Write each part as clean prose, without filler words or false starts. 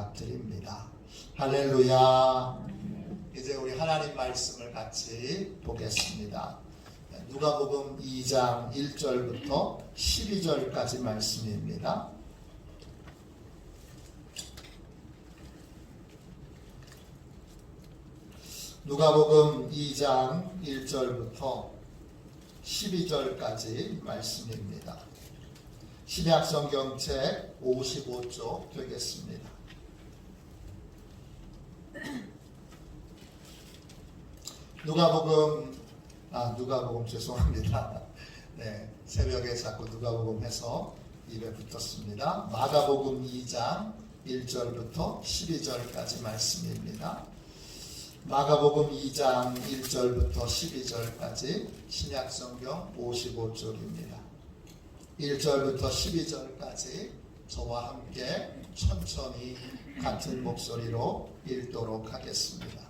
연락드립니다. 할렐루야. 이제 우리 하나님 말씀을 같이 보겠습니다. 누가복음 2장 1절부터 12절까지 말씀입니다. 누가복음 2장 1절부터 12절까지 말씀입니다. 신약성경책 55쪽 되겠습니다. 누가복음 죄송합니다. 네, 새벽에 자꾸 누가복음 해서 입에 붙었습니다. 마가복음 2장 1절부터 12절까지 말씀입니다. 마가복음 2장 1절부터 12절까지 신약성경 55쪽입니다. 1절부터 12절까지 저와 함께 천천히 같은 목소리로 읽도록 하겠습니다.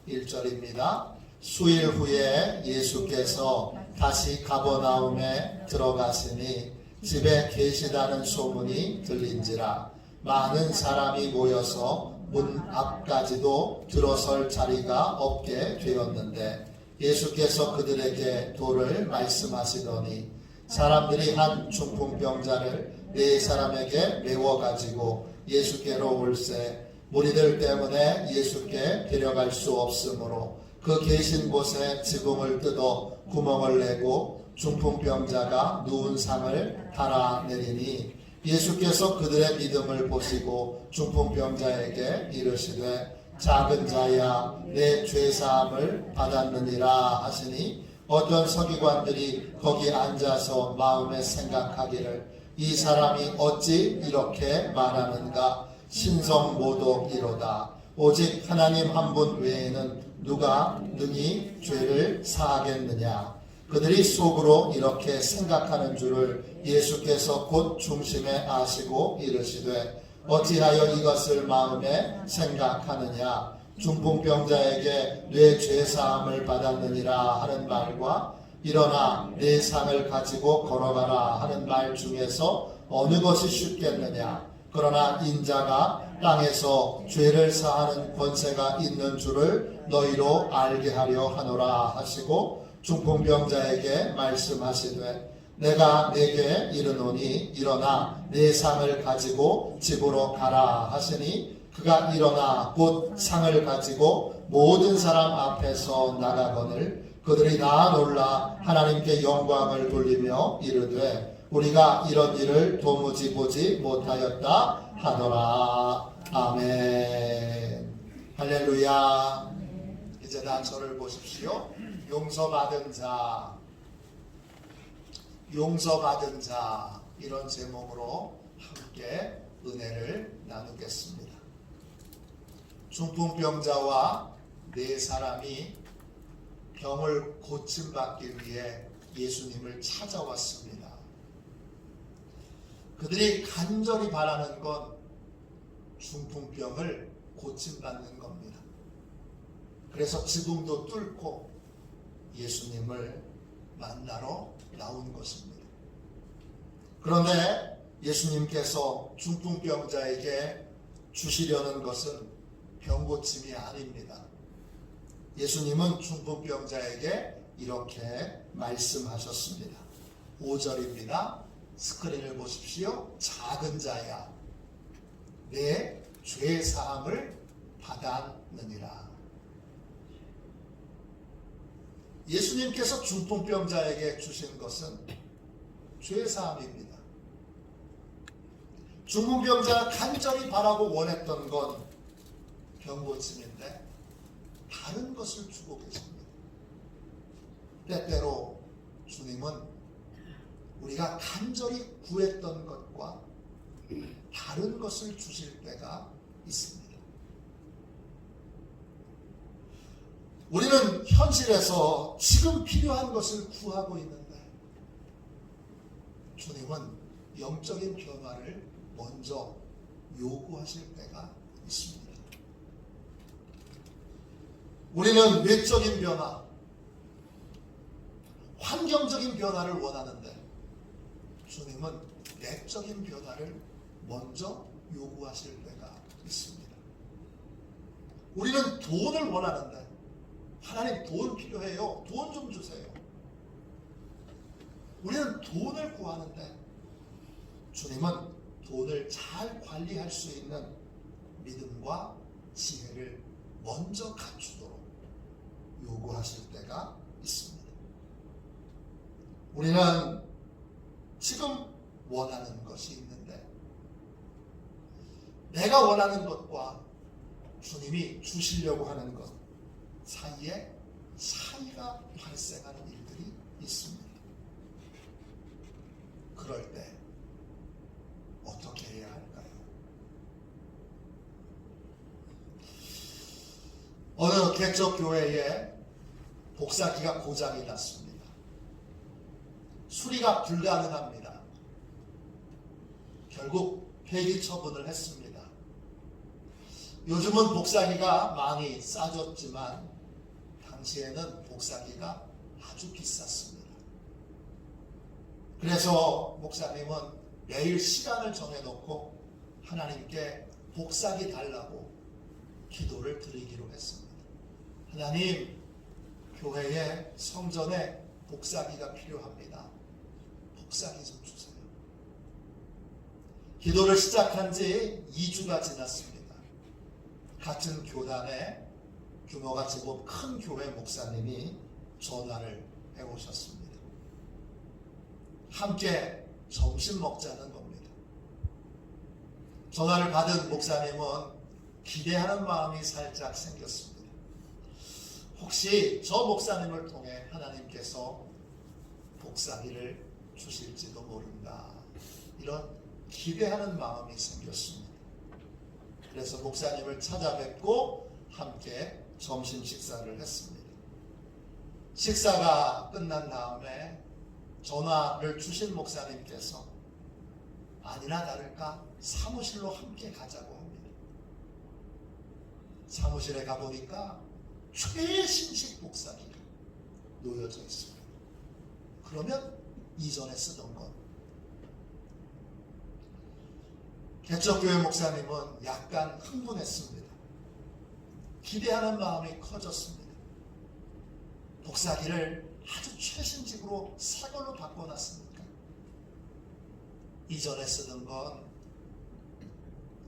1절입니다. 수일 후에 예수께서 다시 가버나움에 들어가시니 집에 계시다는 소문이 들린지라 많은 사람이 모여서 문 앞까지도 들어설 자리가 없게 되었는데 예수께서 그들에게 도를 말씀하시더니 사람들이 한 중풍병자를 네 사람에게 메워가지고 예수께로 올세 무리들 때문에 예수께 데려갈 수 없으므로 그 계신 곳에 지붕을 뜯어 구멍을 내고 중풍병자가 누운 상을 달아내리니 예수께서 그들의 믿음을 보시고 중풍병자에게 이르시되 작은 자야 내 죄사함을 받았느니라 하시니 어떤 서기관들이 거기 앉아서 마음에 생각하기를 이 사람이 어찌 이렇게 말하는가 신성모독이로다. 오직 하나님 한 분 외에는 누가 능히 죄를 사하겠느냐. 그들이 속으로 이렇게 생각하는 줄을 예수께서 곧 중심에 아시고 이르시되 어찌하여 이것을 마음에 생각하느냐. 중풍병자에게 뇌 죄사함을 받았느니라 하는 말과 일어나 내 상을 가지고 걸어가라 하는 말 중에서 어느 것이 쉽겠느냐. 그러나 인자가 땅에서 죄를 사하는 권세가 있는 줄을 너희로 알게 하려 하노라 하시고 중풍병자에게 말씀하시되 내가 내게 이르노니 일어나 내 상을 가지고 집으로 가라 하시니 그가 일어나 곧 상을 가지고 모든 사람 앞에서 나가거늘 그들이 다 놀라 하나님께 영광을 돌리며 이르되 우리가 이런 일을 도무지 보지 못하였다 하더라. 아멘. 할렐루야. 이제 다 저를 보십시오. 용서받은 자 이런 제목으로 함께 은혜를 나누겠습니다. 중풍병자와 네 사람이 병을 고침받기 위해 예수님을 찾아왔습니다. 그들이 간절히 바라는 건 중풍병을 고침받는 겁니다. 그래서 지붕도 뚫고 예수님을 만나러 나온 것입니다. 그런데 예수님께서 중풍병자에게 주시려는 것은 병고침이 아닙니다. 예수님은 중풍병자에게 이렇게 말씀하셨습니다. 5절입니다. 스크린을 보십시오. 작은 자야 내 죄사함을 받았느니라. 예수님께서 중풍병자에게 주신 것은 죄사함입니다. 중풍병자가 간절히 바라고 원했던 건 병고침인데 다른 것을 주고 계십니다. 때때로 주님은 우리가 간절히 구했던 것과 다른 것을 주실 때가 있습니다. 우리는 현실에서 지금 필요한 것을 구하고 있는데 주님은 영적인 변화를 먼저 요구하실 때가 있습니다. 우리는 외적인 변화, 환경적인 변화를 원하는데 주님은 내적인 변화를 먼저 요구하실 때가 있습니다. 우리는 돈을 원하는데 하나님 돈 필요해요. 돈 좀 주세요. 우리는 돈을 구하는데 주님은 돈을 잘 관리할 수 있는 믿음과 지혜를 먼저 갖추도록 요구하실 때가 있습니다. 우리는 지금 원하는 것이 있는데 내가 원하는 것과 주님이 주시려고 하는 것 사이에 차이가 발생하는 일들이 있습니다. 그럴 때 어떻게 해야 할까요? 어느 개척교회에 복사기가 고장이 났습니다. 수리가 불가능합니다. 결국 폐기 처분을 했습니다. 요즘은 복사기가 많이 싸졌지만 당시에는 복사기가 아주 비쌌습니다. 그래서 목사님은 매일 시간을 정해놓고 하나님께 복사기 달라고 기도를 드리기로 했습니다. 하나님, 교회에 성전에 복사기가 필요합니다. 복사기 좀 주세요. 기도를 시작한 지 2주가 지났습니다. 같은 교단에 규모가 제법 큰 교회 목사님이 전화를 해오셨습니다. 함께 점심 먹자는 겁니다. 전화를 받은 목사님은 기대하는 마음이 살짝 생겼습니다. 혹시 저 목사님을 통해 하나님께서 복사기를 주실지도 모른다. 이런 기대하는 마음이 생겼습니다. 그래서 목사님을 찾아뵙고 함께 점심 식사를 했습니다. 식사가 끝난 다음에 전화를 주신 목사님께서 아니나 다를까 사무실로 함께 가자고 합니다. 사무실에 가보니까 최신식 복사기가 놓여져 있습니다. 그러면 이전에 쓰던 것. 개척교회 목사님은 약간 흥분했습니다. 기대하는 마음이 커졌습니다. 복사기를 아주 최신식으로 새 걸로 바꿔놨으니까 이전에 쓰던 건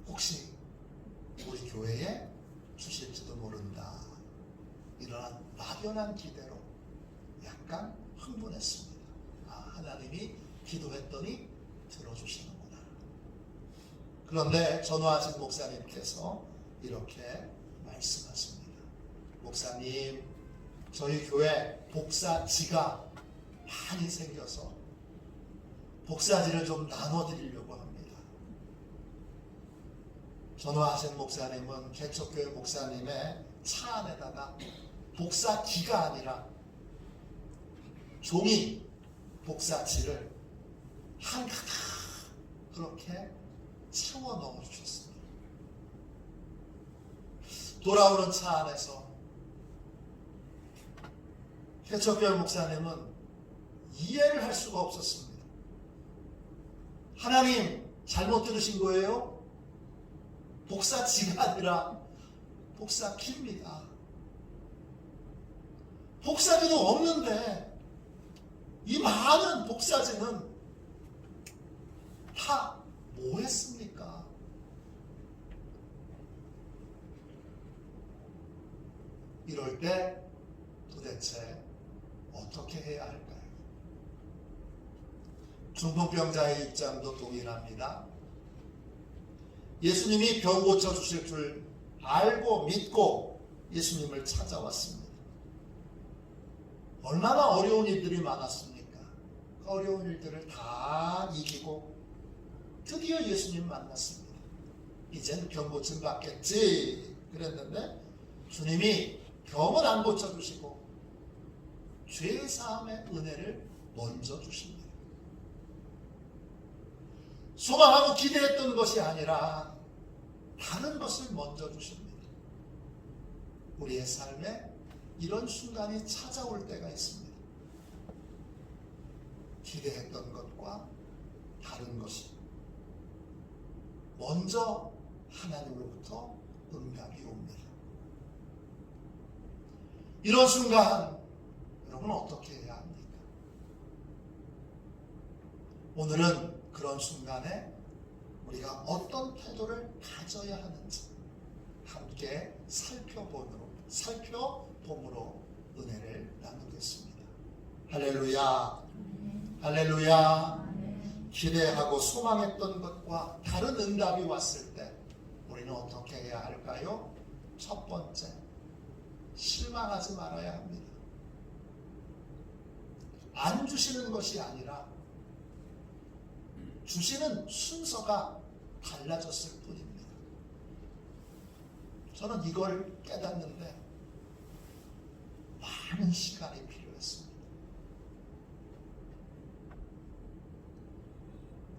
혹시 우리 교회에 주실지도 모른다. 이러한 막연한 기대로 약간 흥분했습니다. 하나님이 기도했더니 들어주시는구나. 그런데 전화하신 목사님께서 이렇게 말씀하십니다. 목사님, 저희 교회 복사지가 많이 생겨서 복사지를 좀 나눠드리려고 합니다. 전화하신 목사님은 개척교회 목사님의 차 안에다가 복사기가 아니라 종이 복사지를 한 가득 그렇게 채워 넣어주셨습니다. 돌아오는 차 안에서 개척교회 목사님은 이해를 할 수가 없었습니다. 하나님 잘못 들으신 거예요? 복사지가 아니라 복사기입니다. 복사기도 없는데 이 많은 복사지는 다 뭐 했습니까? 이럴 때 도대체 어떻게 해야 할까요? 중풍병자의 입장도 동일합니다. 예수님이 병 고쳐주실 줄 알고 믿고 예수님을 찾아왔습니다. 얼마나 어려운 일들이 많았습니까? 그 어려운 일들을 다 이기고 드디어 예수님 만났습니다. 이젠 병 고침 받겠지 그랬는데 주님이 병을 안 고쳐주시고 죄사함의 은혜를 먼저 주십니다. 소망하고 기대했던 것이 아니라 다른 것을 먼저 주십니다. 우리의 삶에 이런 순간이 찾아올 때가 있습니다. 기대했던 것과 다른 것이 먼저 하나님으로부터 응답이 옵니다. 이런 순간 여러분 어떻게 해야 합니까? 오늘은 그런 순간에 우리가 어떤 태도를 가져야 하는지 함께 살펴봄으로 은혜를 나누겠습니다. 할렐루야, 할렐루야. 기대하고 소망했던 것과 다른 응답이 왔을 때 우리는 어떻게 해야 할까요? 첫 번째, 실망하지 말아야 합니다. 안 주시는 것이 아니라 주시는 순서가 달라졌을 뿐입니다. 저는 이걸 깨닫는데 많은 시간이 필요했습니다.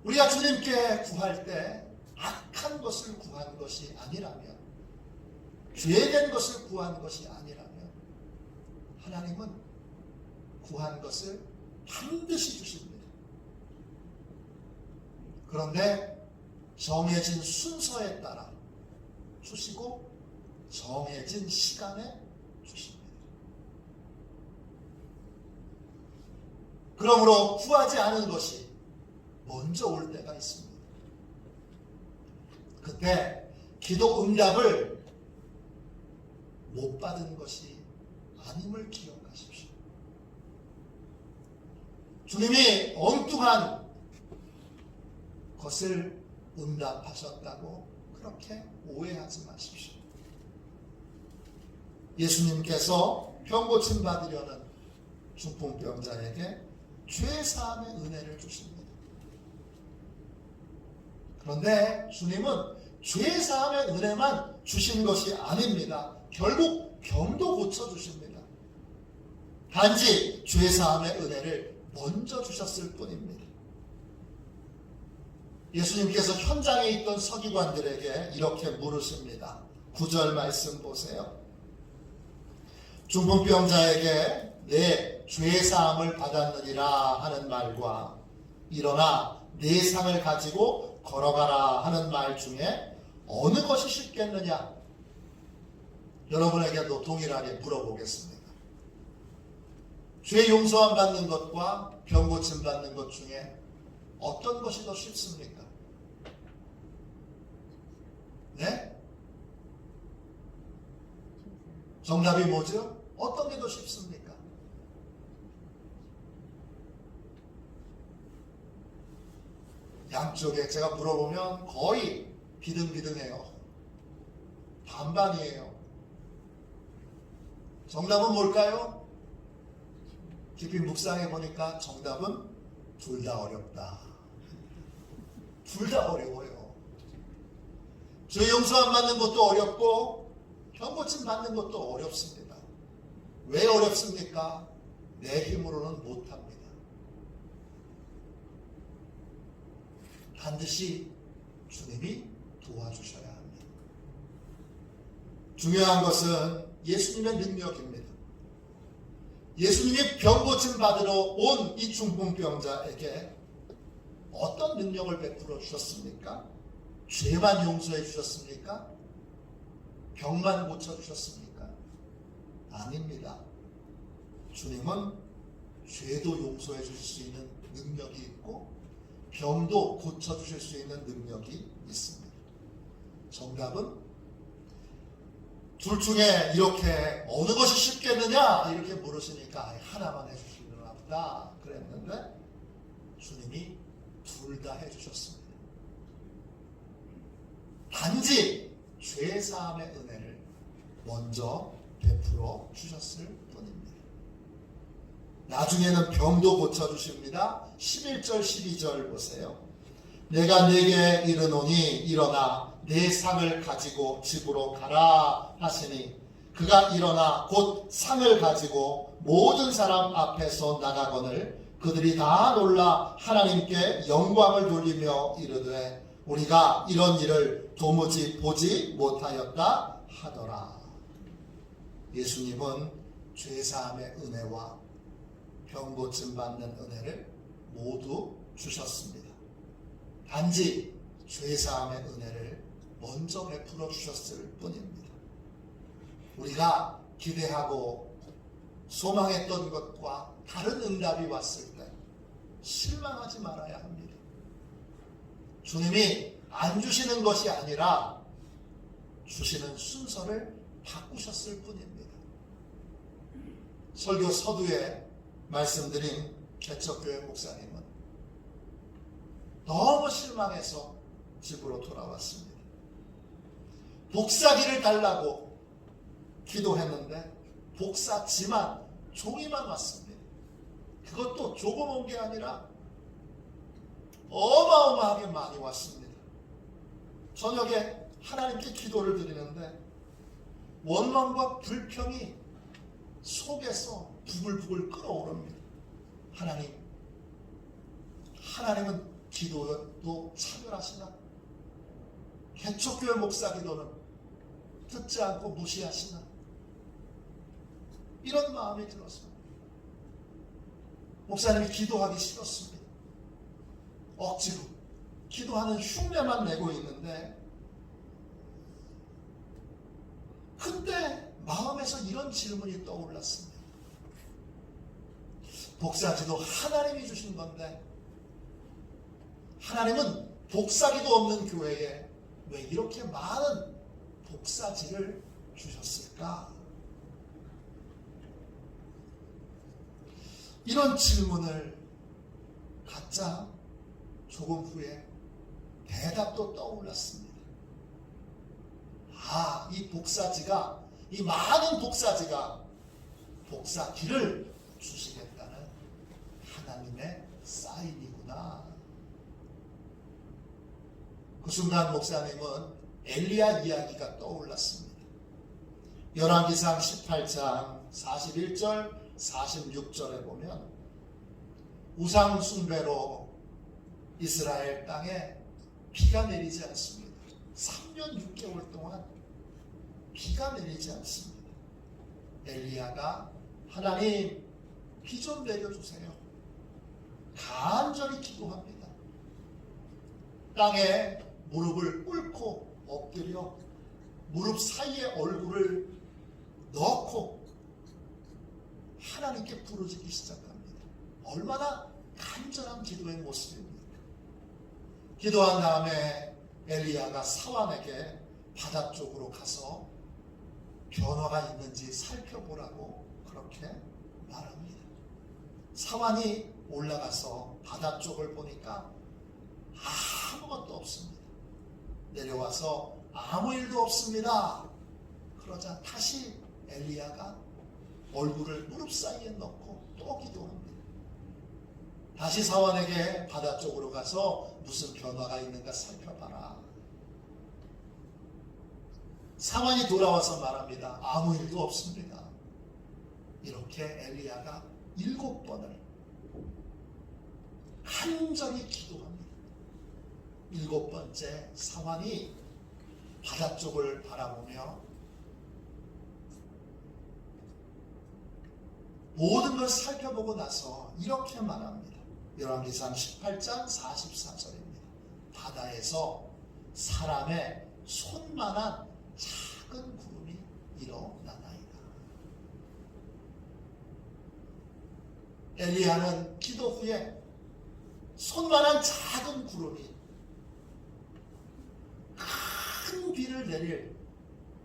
우리가 주님께 구할 때 악한 것을 구한 것이 아니라면, 죄된 것을 구한 것이 아니라면 하나님은 구한 것을 반드시 주십니다. 그런데 정해진 순서에 따라 주시고 정해진 시간에 주십니다. 그러므로 구하지 않은 것이 먼저 올 때가 있습니다. 그때 기도 응답을 못 받은 것이 아님을 기억하십시오. 주님이 엉뚱한 것을 응답하셨다고 그렇게 오해하지 마십시오. 예수님께서 병 고침 받으려는 중풍병자에게 죄사함의 은혜를 주십니다. 그런데 주님은 죄사함의 은혜만 주신 것이 아닙니다. 결국 병도 고쳐주십니다. 단지 죄사함의 은혜를 먼저 주셨을 뿐입니다. 예수님께서 현장에 있던 서기관들에게 이렇게 물으십니다. 9절 말씀 보세요. 중풍병자에게 내 죄사함을 받았느니라 하는 말과 일어나 내 상을 가지고 걸어가라 하는 말 중에 어느 것이 쉽겠느냐? 여러분에게도 동일하게 물어보겠습니다. 죄 용서함 받는 것과 병 고침 받는 것 중에 어떤 것이 더 쉽습니까? 네? 정답이 뭐죠? 어떤 게 더 쉽습니까? 양쪽에 제가 물어보면 거의 비등비등해요. 반반이에요. 정답은 뭘까요? 깊이 묵상해 보니까 정답은 둘 다 어렵다. 둘 다 어려워요. 죄 용서함 받는 것도 어렵고 병 고침 받는 것도 어렵습니다. 왜 어렵습니까? 내 힘으로는 못합니다. 반드시 주님이 도와주셔야 합니다. 중요한 것은 예수님의 능력입니다. 예수님이 병 고침 받으러 온 이 중풍병자에게 어떤 능력을 베풀어 주셨습니까? 죄만 용서해 주셨습니까? 병만 고쳐 주셨습니까? 아닙니다. 주님은 죄도 용서해 주실 수 있는 능력이 있고 병도 고쳐 주실 수 있는 능력이 있습니다. 정답은 둘 중에 이렇게 어느 것이 쉽겠느냐 이렇게 물으시니까 하나만 해주시려나 보다 그랬는데 주님이 둘 다 해주셨습니다. 단지 죄사함의 은혜를 먼저 베풀어 주셨을 뿐입니다. 나중에는 병도 고쳐주십니다. 11절 12절 보세요. 내가 네게 이르노니 일어나 내 상을 가지고 집으로 가라 하시니 그가 일어나 곧 상을 가지고 모든 사람 앞에서 나가거늘 그들이 다 놀라 하나님께 영광을 돌리며 이르되 우리가 이런 일을 도무지 보지 못하였다 하더라. 예수님은 죄사함의 은혜와 병 고침 받는 은혜를 모두 주셨습니다. 단지 죄사함의 은혜를 먼저 베풀어 주셨을 뿐입니다. 우리가 기대하고 소망했던 것과 다른 응답이 왔을 때 실망하지 말아야 합니다. 주님이 안 주시는 것이 아니라 주시는 순서를 바꾸셨을 뿐입니다. 설교 서두에 말씀드린 개척교회 목사님은 너무 실망해서 집으로 돌아왔습니다. 복사기를 달라고 기도했는데 복사지만 종이만 왔습니다. 그것도 조금 온 게 아니라 어마어마하게 많이 왔습니다. 저녁에 하나님께 기도를 드리는데 원망과 불평이 속에서 부글부글 끓어오릅니다. 하나님은 기도도 차별하시나? 개척교회 목사 기도는 듣지 않고 무시하시나? 이런 마음이 들어서 목사님이 기도하기 싫었습니다. 억지로 기도하는 흉내만 내고 있는데 그때 마음에서 이런 질문이 떠올랐습니다. 복사지도 하나님이 주신 건데 하나님은 복사기도 없는 교회에 왜 이렇게 많은 복사지를 주셨을까? 이런 질문을 갖자 조금 후에 대답도 떠올랐습니다. 이 많은 복사지가 복사기를 주시겠다는 하나님의 사인이구나. 그 순간 목사님은 엘리야 이야기가 떠올랐습니다. 열왕기상 18장 41절 46절에 보면 우상 숭배로 이스라엘 땅에 비가 내리지 않습니다. 3년 6개월 동안 비가 내리지 않습니다. 엘리야가 하나님 비 좀 내려주세요. 간절히 기도합니다. 땅에 무릎을 꿇고 엎드려 무릎 사이에 얼굴을 넣고 하나님께 부르짖기 시작합니다. 얼마나 간절한 기도의 모습입니까? 기도한 다음에 엘리야가 사환에게 바다 쪽으로 가서 변화가 있는지 살펴보라고 그렇게 말합니다. 사환이 올라가서 바다 쪽을 보니까 아무것도 없습니다. 내려와서 아무 일도 없습니다. 그러자 다시 엘리야가 얼굴을 무릎 사이에 넣고 또 기도합니다. 다시 사환에게 바다 쪽으로 가서 무슨 변화가 있는가 살펴봐라. 사환이 돌아와서 말합니다. 아무 일도 없습니다. 이렇게 엘리야가 7번을 간절히 기도합니다. 7번째 사환이 바다 쪽을 바라보며 모든 걸 살펴보고 나서 이렇게 말합니다. 열왕기상 18장 44절입니다. 바다에서 사람의 손만한 작은 구름이 일어나나이다. 엘리야는 기도 후에 손만한 작은 구름이 큰 비를 내릴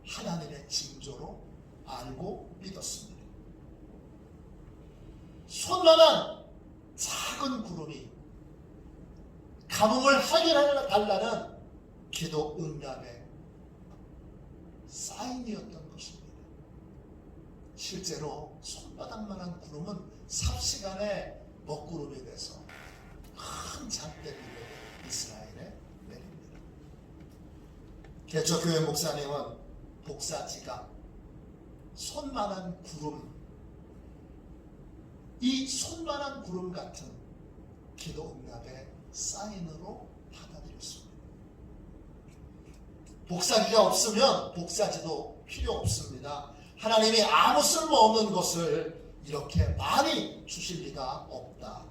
하나님의 징조로 알고 믿었습니다. 손만한 작은 구름이 가뭄을 해결해달라는 기도 응답의 사인이었던 것입니다. 실제로 손바닥만한 구름은 삽시간에 먹구름이 돼서 큰 장대비를 이스라엘에 내립니다. 개척교회 목사님은 복사지가 손만한 구름, 이 손만한 구름 같은 기도 응답의 사인으로 받아들였습니다. 복사기가 없으면 복사지도 필요 없습니다. 하나님이 아무 쓸모없는 것을 이렇게 많이 주실 리가 없다.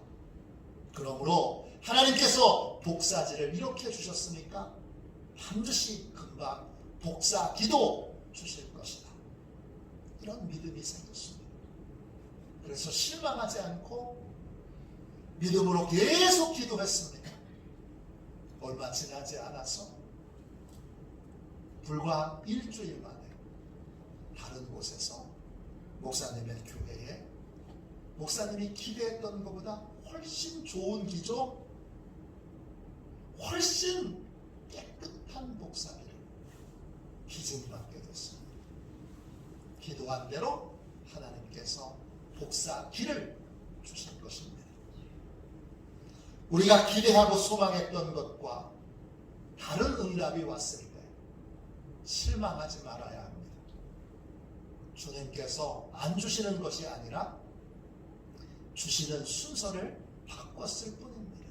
그러므로 하나님께서 복사지를 이렇게 주셨으니까 반드시 금방 복사기도 주실 것이다. 이런 믿음이 생겼습니다. 그래서 실망하지 않고 믿음으로 계속 기도했습니다. 얼마 지나지 않아서 불과 일주일 만에 다른 곳에서 목사님의 교회에 목사님이 기대했던 것보다 훨씬 좋은 기조, 훨씬 깨끗한 복사기를 기증받게 됐습니다. 기도한 대로 하나님께서 복사기를 주신 것입니다. 우리가 기대하고 소망했던 것과 다른 응답이 왔을 때 실망하지 말아야 합니다. 주님께서 안 주시는 것이 아니라 주시는 순서를 바꿨을 뿐입니다.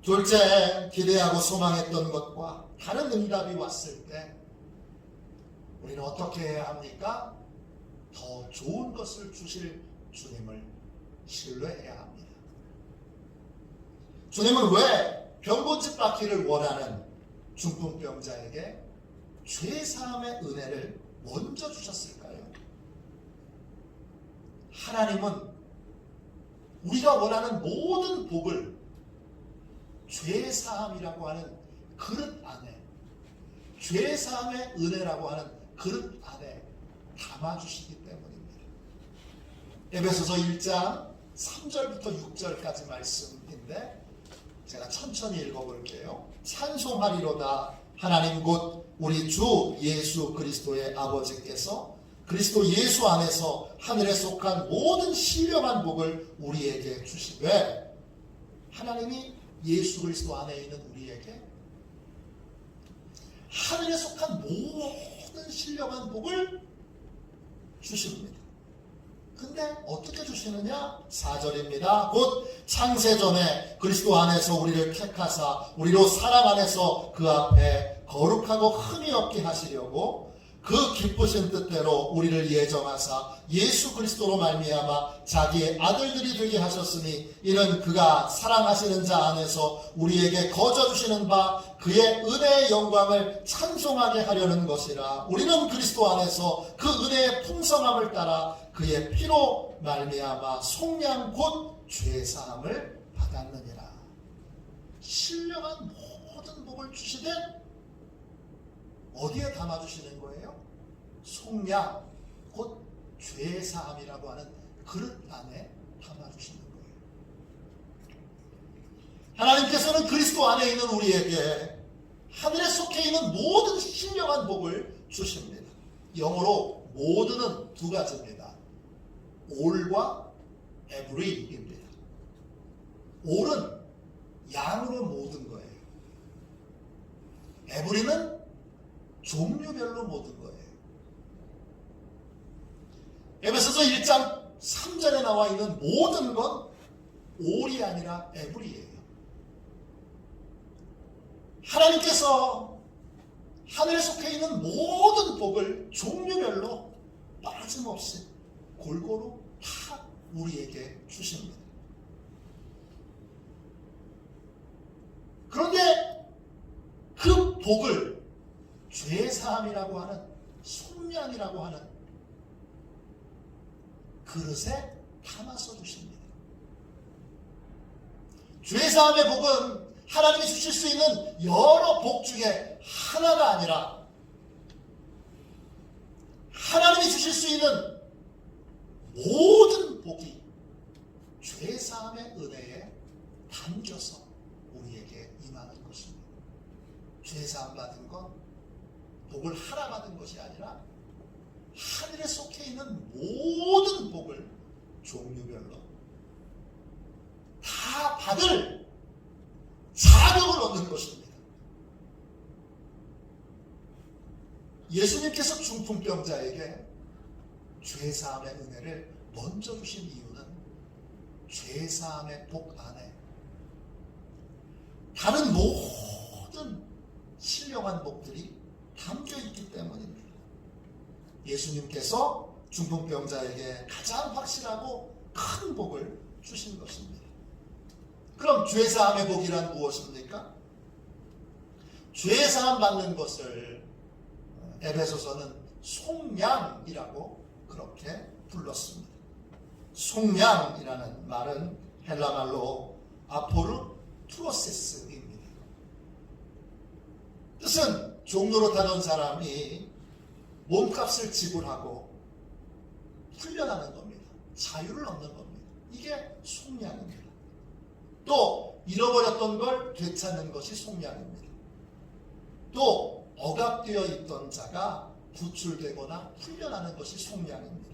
둘째, 기대하고 소망했던 것과 다른 응답이 왔을 때 우리는 어떻게 해야 합니까? 더 좋은 것을 주실 주님을 신뢰해야 합니다. 주님은 왜 병고집 받기를 원하는 중풍병자에게 죄사함의 은혜를 먼저 주셨을까요? 하나님은 우리가 원하는 모든 복을 죄사함이라고 하는 그릇 안에, 죄사함의 은혜라고 하는 그릇 안에 담아주시기 때문입니다. 에베소서 1장 3절부터 6절까지 말씀인데 제가 천천히 읽어볼게요. 찬송하리로다 하나님 곧 우리 주 예수 그리스도의 아버지께서 그리스도 예수 안에서 하늘에 속한 모든 신령한 복을 우리에게 주시되, 하나님이 예수 그리스도 안에 있는 우리에게 하늘에 속한 모든 신령한 복을 주십니다. 근데 어떻게 주시느냐? 4절입니다. 곧 창세전에 그리스도 안에서 우리를 택하사 우리로 사랑 안에서 그 앞에 거룩하고 흠이 없게 하시려고 그 기쁘신 뜻대로 우리를 예정하사 예수 그리스도로 말미암아 자기의 아들들이 되게 하셨으니 이는 그가 사랑하시는 자 안에서 우리에게 거저 주시는 바 그의 은혜의 영광을 찬송하게 하려는 것이라. 우리는 그리스도 안에서 그 은혜의 풍성함을 따라 그의 피로 말미암아 속량 곧 죄사함을 받았느니라. 신령한 모든 복을 주시되 어디에 담아주시는 거예요? 속량 곧 죄사함이라고 하는 그릇 안에 담아주시는 거예요. 하나님께서는 그리스도 안에 있는 우리에게 하늘에 속해 있는 모든 신령한 복을 주십니다. 영어로 모든은 두 가지입니다. all과 every입니다. all은 양으로 모든 거예요. every는 종류별로 모든 거예요. 에베소서 1장 3절에 나와 있는 모든 건 all이 아니라 every예요. 하나님께서 하늘에 속해 있는 모든 복을 종류별로 빠짐없이 골고루 다 우리에게 주십니다. 그런데 그 복을 죄사함이라고 하는 속량이라고 하는 그릇에 담아서 주십니다. 죄사함의 복은 하나님이 주실 수 있는 여러 복 중에 하나가 아니라 하나님이 주실 수 있는 모든 복이 죄사함의 은혜에 담겨서 우리에게 임하는 것입니다. 죄사함 받은 건 복을 하나 받은 것이 아니라 하늘에 속해 있는 모든 복을 종류별로 다 받을 자격을 얻는 것입니다. 예수님께서 중풍병자에게 죄사함의 은혜를 먼저 주신 이유는 죄사함의 복 안에 다른 모든 신령한 복들이 담겨 있기 때문입니다. 예수님께서 중풍병자에게 가장 확실하고 큰 복을 주신 것입니다. 그럼 죄사함의 복이란 무엇입니까? 죄사함 받는 것을 에베소서는 속량이라고 그렇게 불렀습니다. 속량이라는 말은 헬라말로 아포르투로세스입니다. 뜻은 종노릇하던 사람이 몸값을 지불하고 풀려나는 겁니다. 자유를 얻는 겁니다. 이게 속량입니다. 또 잃어버렸던 걸 되찾는 것이 속량입니다. 또 억압되어 있던 자가 구출되거나 풀려나는 것이 속량입니다.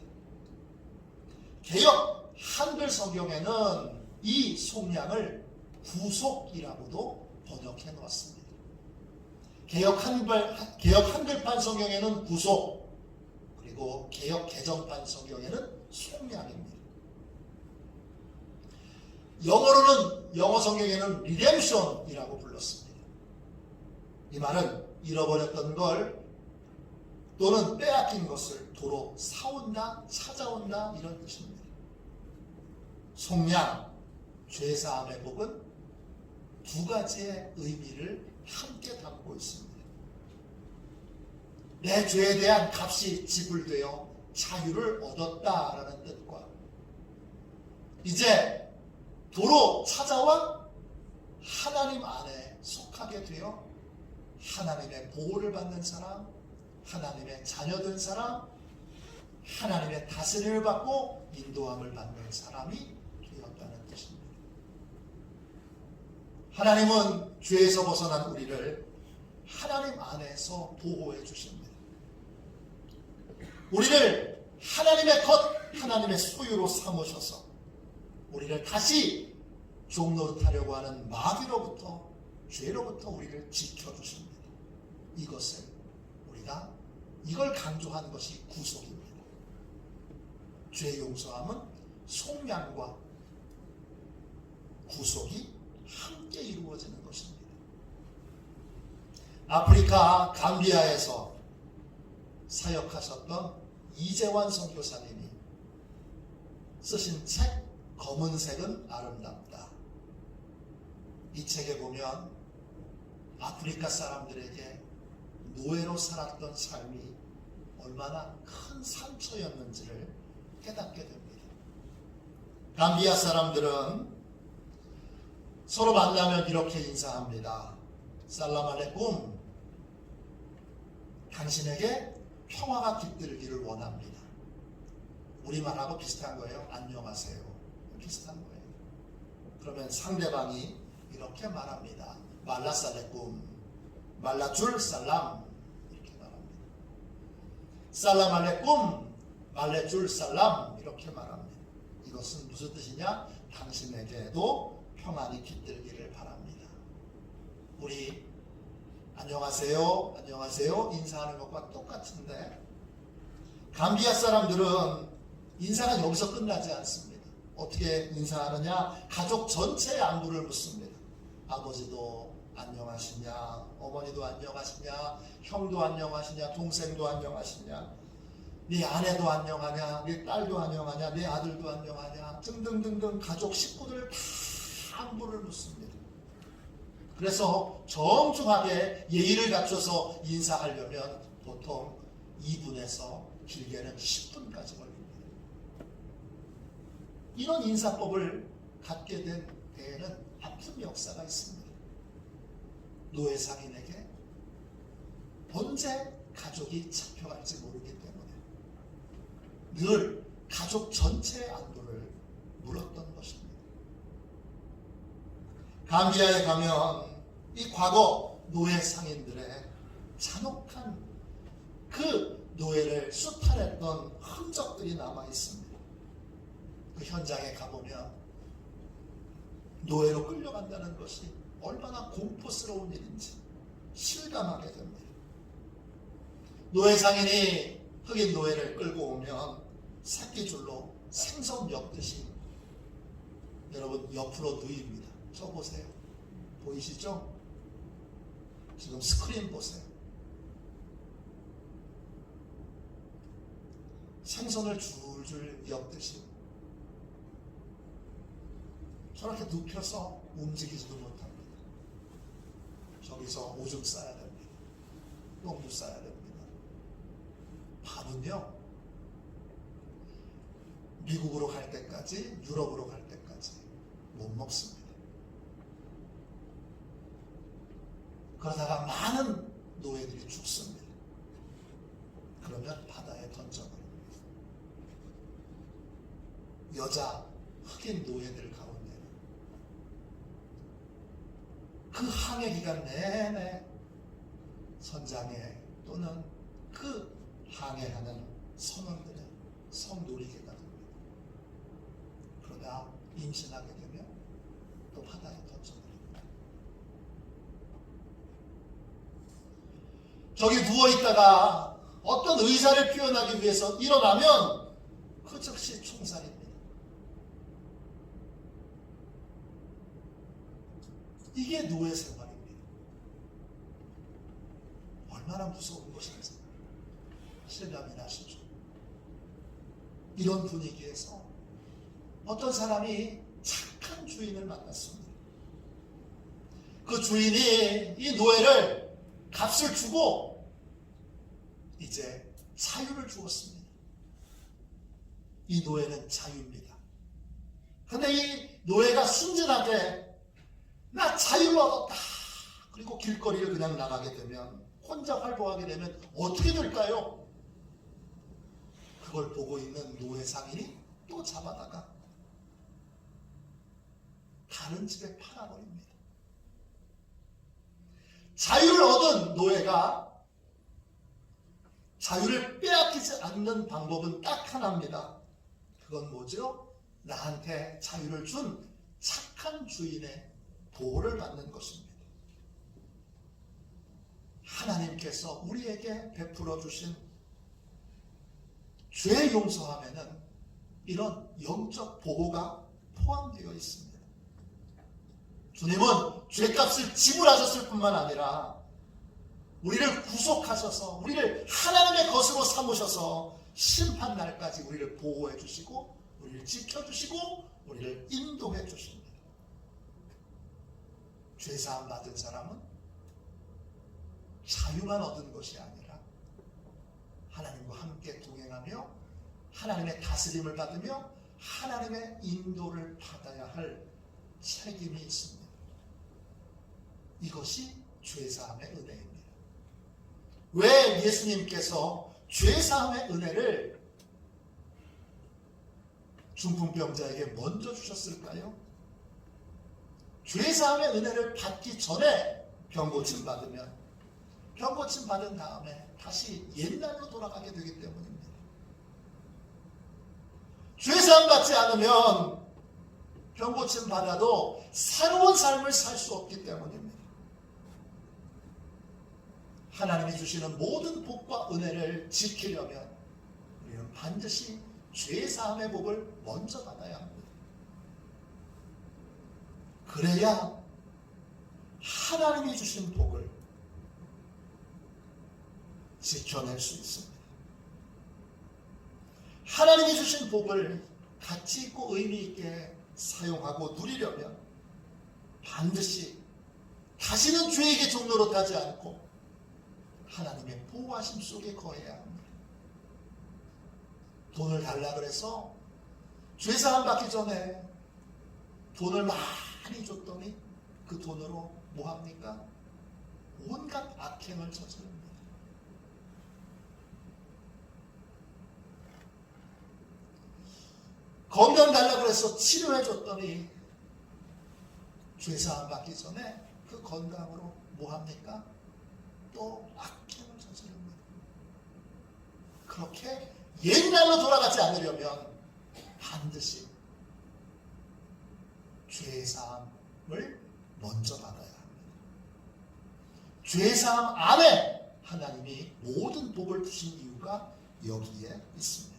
개역 한글 성경에는 이 속량을 구속이라고도 번역해 놓았습니다. 개역 한글판 성경에는 구속, 그리고 개역 개정판 성경에는 속량입니다. 영어 성경에는 redemption이라고 불렀습니다. 이 말은 잃어버렸던 걸 또는 빼앗긴 것을 도로 사온다, 찾아온다 이런 뜻입니다. 속량, 죄사함의 복은 두 가지의 의미를 함께 담고 있습니다. 내 죄에 대한 값이 지불되어 자유를 얻었다라는 뜻과 이제 도로 찾아와 하나님 안에 속하게 되어 하나님의 보호를 받는 사람, 하나님의 자녀된 사람, 하나님의 다스림을 받고 인도함을 받는 사람이 되었다는 뜻입니다. 하나님은 죄에서 벗어난 우리를 하나님 안에서 보호해 주십니다. 우리를 하나님의 것, 하나님의 소유로 삼으셔서 우리를 다시 종노릇하려고 하는 마귀로부터, 죄로부터 우리를 지켜주십니다. 이걸 강조하는 것이 구속입니다. 죄 용서함은 속량과 구속이 함께 이루어지는 것입니다. 아프리카 감비아에서 사역하셨던 이재환 선교사님이 쓰신 책 검은색은 아름답다. 이 책에 보면 아프리카 사람들에게 노예로 살았던 삶이 얼마나 큰 상처였는지를 깨닫게 됩니다. 감비아 사람들은 서로 만나면 이렇게 인사합니다. 살라말레쿰, 당신에게 평화가 깃들기를 원합니다. 우리말하고 비슷한 거예요. 안녕하세요. 비슷한 거예요. 그러면 상대방이 이렇게 말합니다. 말라살레쿰, 말라줄 살람, 이렇게 말합니다. 살라말레쿰, 말레줄 살람, 이렇게 말합니다. 이것은 무슨 뜻이냐? 당신에게도 평안이 깃들기를 바랍니다. 우리 안녕하세요, 안녕하세요 인사하는 것과 똑같은데 감비아 사람들은 인사가 여기서 끝나지 않습니다. 어떻게 인사하느냐? 가족 전체의 안부를 묻습니다. 아버지도 안녕하시냐, 어머니도 안녕하시냐, 형도 안녕하시냐, 동생도 안녕하시냐, 네 아내도 안녕하냐, 네 딸도 안녕하냐, 네 아들도 안녕하냐 등등등등 가족 식구들 다 안부를 묻습니다. 그래서 정중하게 예의를 갖춰서 인사하려면 보통 2분에서 길게는 10분까지 걸립니다. 이런 인사법을 갖게 된 데에는 아픈 역사가 있습니다. 노예 상인에게 언제 가족이 잡혀갈지 모르기 때문에 늘 가족 전체의 안부를 물었던 것입니다. 감비아에 가면 이 과거 노예 상인들의 잔혹한 그 노예를 수탈했던 흔적들이 남아 있습니다. 그 현장에 가보면 노예로 끌려간다는 것이 얼마나 공포스러운 일인지 실감하게 됩니다. 노예 상인이 흑인 노예를 끌고 오면 새끼줄로 생선 엮듯이 여러분 옆으로 누입니다. 저 보세요. 보이시죠? 지금 스크린 보세요. 생선을 줄줄 엮듯이 저렇게 눕혀서 움직이지도 못합니다. 저기서 오줌 싸야 됩니다. 똥도 싸야 됩니다. 밥은요, 미국으로 갈 때까지, 유럽으로 갈 때까지 못 먹습니다. 그러다가 많은 노예들이 죽습니다. 그러면 바다에 던져버립니다. 여자 흑인 노예들 가운데는 그 항해 기간 내내 선장에 또는 그 항해하는 선원들의 성놀이개가 됩니다. 그러다 임신하게 되면 또 바다에 던져버립니다. 저기 누워있다가 어떤 의사를 표현하기 위해서 일어나면 그 즉시 총살입니다. 이게 노예 생활입니다. 얼마나 무서운 것인지 실감이 나시죠? 이런 분위기에서 어떤 사람이 착한 주인을 만났습니다. 그 주인이 이 노예를 값을 주고 이제 자유를 주었습니다. 이 노예는 자유입니다. 근데 이 노예가 순진하게 나 자유를 얻었다. 그리고 길거리를 그냥 나가게 되면, 혼자 활동하게 되면 어떻게 될까요? 그걸 보고 있는 노예 상인이 또 잡아다가 다른 집에 팔아버립니다. 자유를 얻은 노예가 자유를 빼앗기지 않는 방법은 딱 하나입니다. 그건 뭐죠? 나한테 자유를 준 착한 주인의 보호를 받는 것입니다. 하나님께서 우리에게 베풀어 주신 죄 용서함에는 이런 영적 보호가 포함되어 있습니다. 주님은 죄값을 지불하셨을 뿐만 아니라 우리를 구속하셔서 우리를 하나님의 것으로 삼으셔서 심판날까지 우리를 보호해 주시고 우리를 지켜주시고 우리를 인도해 주십니다. 죄사함 받은 사람은 자유만 얻은 것이 아니라 하나님과 함께 동행하며 하나님의 다스림을 받으며 하나님의 인도를 받아야 할 책임이 있습니다. 이것이 죄사함의 은혜입니다. 왜 예수님께서 죄사함의 은혜를 중풍병자에게 먼저 주셨을까요? 죄사함의 은혜를 받기 전에 병고침 받으면 병고침 받은 다음에 다시 옛날로 돌아가게 되기 때문입니다. 죄사함 받지 않으면 병고침 받아도 새로운 삶을 살 수 없기 때문입니다. 하나님이 주시는 모든 복과 은혜를 지키려면 우리는 반드시 죄사함의 복을 먼저 받아야 합니다. 그래야 하나님이 주신 복을 지켜낼 수 있습니다. 하나님이 주신 복을 가치 있고 의미 있게 사용하고 누리려면 반드시 다시는 죄에게 종노릇하지 않고 하나님의 보호하심 속에 거해야 합니다. 돈을 달라 그래서 죄사함 받기 전에 돈을 많이 줬더니 그 돈으로 뭐 합니까? 온갖 악행을 저지릅니다. 건강 달라 그래서 치료해 줬더니 죄사함 받기 전에 그 건강으로 뭐 합니까? 또 악행을 저지릅니다. 그렇게 옛날로 돌아가지 않으려면 반드시 죄사함을 먼저 받아야 합니다. 죄사함 안에 하나님이 모든 복을 주신 이유가 여기에 있습니다.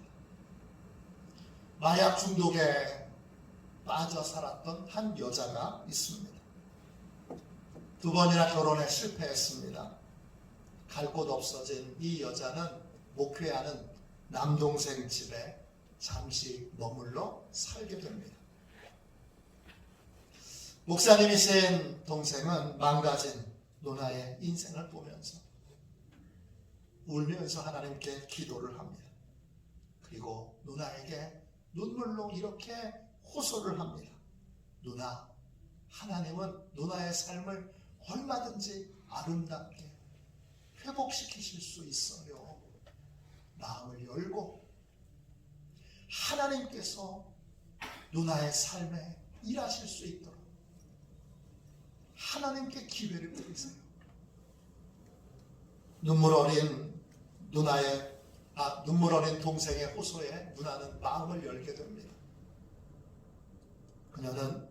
마약 중독에 빠져 살았던 한 여자가 있습니다. 2번이나 결혼에 실패했습니다. 갈 곳 없어진 이 여자는 목회하는 남동생 집에 잠시 머물러 살게 됩니다. 목사님이신 동생은 망가진 누나의 인생을 보면서 울면서 하나님께 기도를 합니다. 그리고 누나에게 눈물로 이렇게 호소를 합니다. 누나, 하나님은 누나의 삶을 얼마든지 아름답게 회복시키실 수 있어요. 마음을 열고 하나님께서 누나의 삶에 일하실 수 있도록 하나님께 기회를 드리세요. 눈물 어린 동생의 호소에 누나는 마음을 열게 됩니다. 그녀는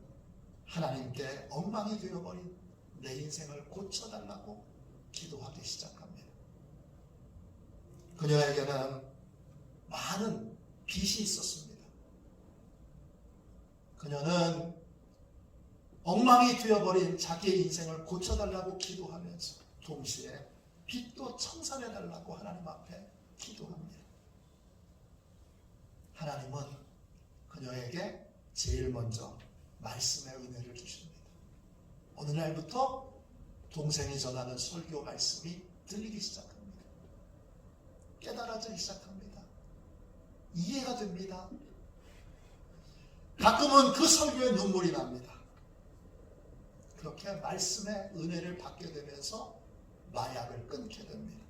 하나님께 엉망이 되어버린 내 인생을 고쳐달라고 기도하기 시작합니다. 그녀에게는 많은 빚이 있었습니다. 그녀는 엉망이 되어버린 자기의 인생을 고쳐달라고 기도하면서 동시에 빚도 청산해달라고 하나님 앞에 기도합니다. 하나님은 그녀에게 제일 먼저 말씀의 은혜를 주십니다. 어느 날부터 동생이 전하는 설교 말씀이 들리기 시작합니다. 깨달아지기 시작합니다. 이해가 됩니다. 가끔은 그 설교에 눈물이 납니다. 그렇게 말씀의 은혜를 받게 되면서 마약을 끊게 됩니다.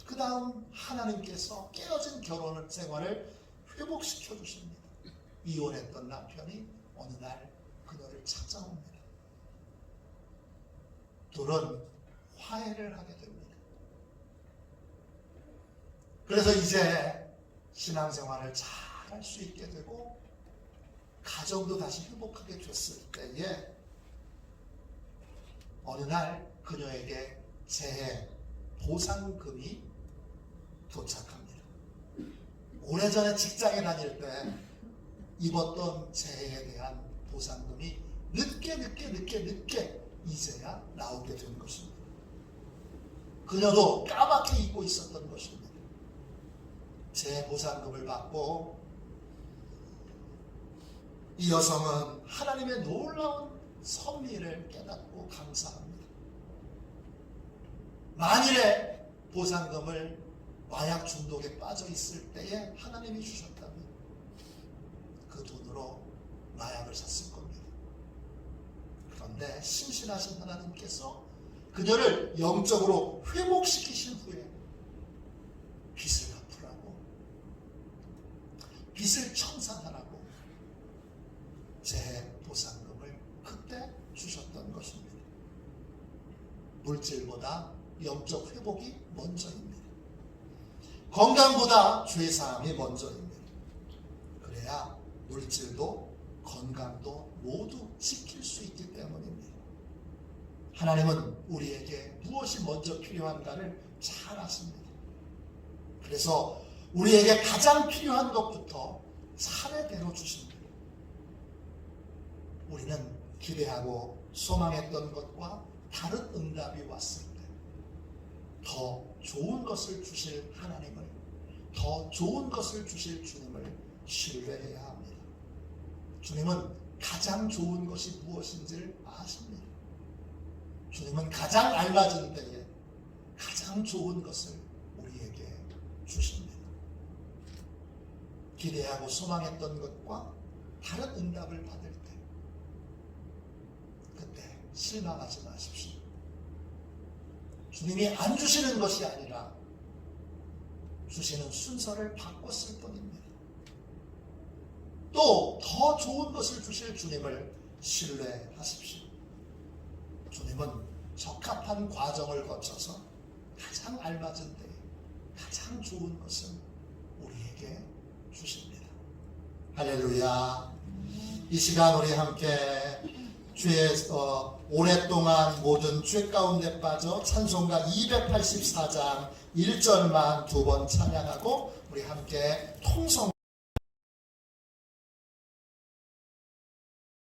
그 다음 하나님께서 깨어진 결혼 생활을 회복시켜 주십니다. 이혼했던 남편이 어느 날 그녀를 찾아옵니다. 둘은 화해를 하게 됩니다. 그래서 이제 신앙생활을 잘 할 수 있게 되고 가정도 다시 회복하게 됐을 때에 어느 날 그녀에게 재해 보상금이 도착합니다. 오래전에 직장에 다닐 때 입었던 재해에 대한 보상금이 늦게 이제야 나오게 된 것입니다. 그녀도 까맣게 잊고 있었던 것입니다. 재해 보상금을 받고 이 여성은 하나님의 놀라운 섭리를 깨닫고 감사합니다. 만일에 보상금을 마약 중독에 빠져 있을 때에 하나님이 주셨다면 그 돈으로 마약을 샀을 겁니다. 그런데 신실하신 하나님께서 그녀를 영적으로 회복시키신 후에 빚을 갚으라고, 빚을 청산하라고 제 보상금을 그때 주셨던 것입니다. 물질보다 영적 회복이 먼저입니다. 건강보다 죄사함이 먼저입니다. 그래야 물질도 건강도 모두 지킬 수 있기 때문입니다. 하나님은 우리에게 무엇이 먼저 필요한가를 잘 아십니다. 그래서 우리에게 가장 필요한 것부터 차례대로 주십니다. 우리는 기대하고 소망했던 것과 다른 응답이 왔을 때 더 좋은 것을 주실 하나님을, 더 좋은 것을 주실 주님을 신뢰해야 합니다. 주님은 가장 좋은 것이 무엇인지를 아십니다. 주님은 가장 알맞은 때에 가장 좋은 것을 우리에게 주십니다. 기대하고 소망했던 것과 다른 응답을 받을 때 그때 실망하지 마십시오. 주님이 안 주시는 것이 아니라 주시는 순서를 바꿨을 뿐입니다. 또 더 좋은 것을 주실 주님을 신뢰하십시오. 주님은 적합한 과정을 거쳐서 가장 알맞은 때에 가장 좋은 것을 우리에게 주십니다. 할렐루야. 이 시간 우리 함께 주의 오랫동안 모든 죄 가운데 빠져 찬송가 284장 1절만 두 번 찬양하고 우리 함께 통성